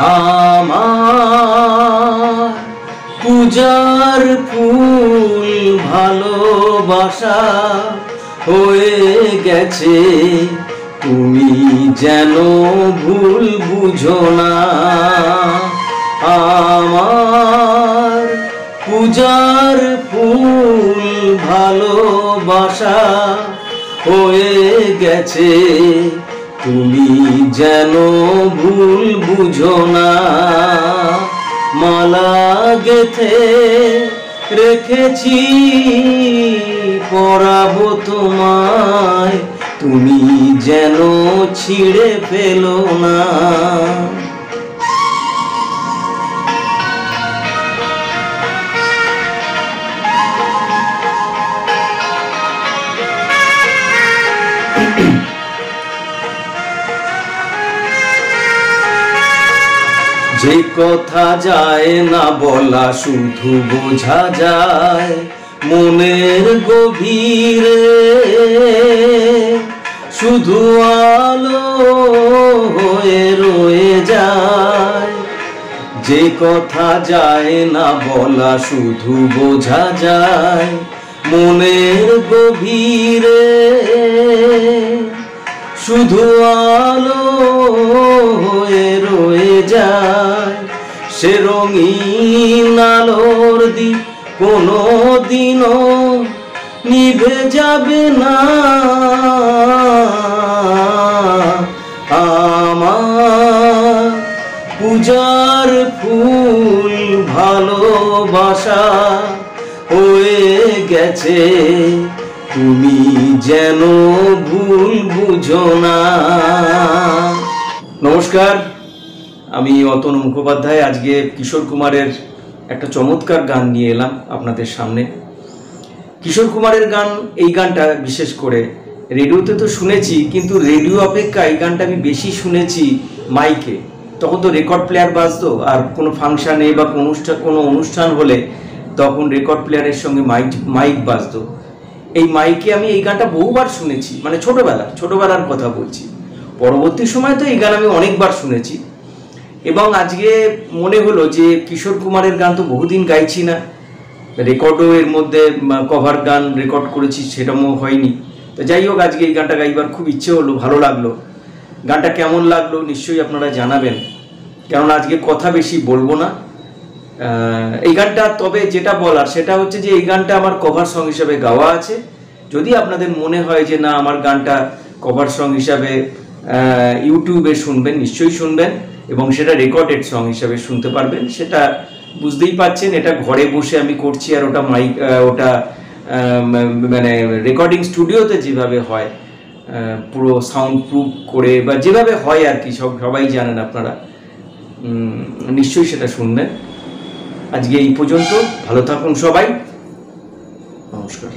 আমার পূজার ফুল ভালোবাসা হয়ে গেছে, তুমি যেন ভুল বুঝো না। আমার পূজার ফুল ভালোবাসা হয়ে গেছে, তুমি যেন ভুল বুঝো না। মালা গেথে রেখেছি পরাবো তোমায়, তুমি যেন ছিঁড়ে ফেলো না। যে কথা যায় না বলা শুধু বোঝা যায় মনের গভীরে, শুধু আলো হয়ে রয়ে যায়। যে কথা যায় না বলা শুধু বোঝা যায় মনের গভীরে, শুধু আলো হয়ে রয়ে যায়। সে রঙিন আলোর দ্বীপ কোনো দিনও নিভে যাবে না। আমার পূজার ফুল ভালোবাসা হয়ে গেছে, তুমি যেন ভুল বুঝো না। নমস্কার, আমি অতনু মুখোপাধ্যায়। আজকে কিশোর কুমারের একটা চমৎকার গান নিয়ে এলাম আপনাদের সামনে। কিশোর কুমারের গান, এই গানটা বিশেষ করে রেডিওতে তো শুনেছি, কিন্তু রেডিও অপেক্ষা এই গানটা আমি বেশি শুনেছি মাইকে। তখন তো রেকর্ড প্লেয়ার বাজতো, আর কোনো ফাংশানে বা কোনো অনুষ্ঠান হলে তখন রেকর্ড প্লেয়ারের সঙ্গে মাইক বাজতো। এই মাইকে আমি এই গানটা বহুবার শুনেছি, মানে ছোটবেলার কথা বলছি। পরবর্তী সময় তো এই গান আমি অনেকবার শুনেছি, এবং আজকে মনে হলো যে কিশোর কুমারের গান তো বহুদিন গাইছি না, রেকর্ডও এর মধ্যে কভার গান রেকর্ড করেছি, সেটাও হয়নি। তো যাই হোক, আজকে এই গানটা গাইবার খুব ইচ্ছে হলো, ভালো লাগলো। গানটা কেমন লাগলো নিশ্চয়ই আপনারা জানাবেন, কারণ আজকে কথা বেশি বলবো না এই গানটা। তবে যেটা বলার সেটা হচ্ছে যে এই গানটা আমার কভার সং হিসাবে গাওয়া আছে। যদি আপনাদের মনে হয় যে না, আমার গানটা কভার সং হিসাবে ইউটিউবে শুনবেন, নিশ্চয়ই শুনবেন, এবং সেটা রেকর্ডেড সং হিসাবে শুনতে পারবেন। সেটা বুঝতেই পাচ্ছেন, এটা ঘরে বসে আমি করছি, আর ওটা ওটা মানে রেকর্ডিং স্টুডিওতে যেভাবে হয় পুরো সাউন্ড প্রুফ করে, বা যেভাবে হয় আর কি, সবাই জানেন আপনারা, নিশ্চয়ই সেটা শুনবেন। আজকে এই পর্যন্ত, ভালো থাকুন সবাই, নমস্কার।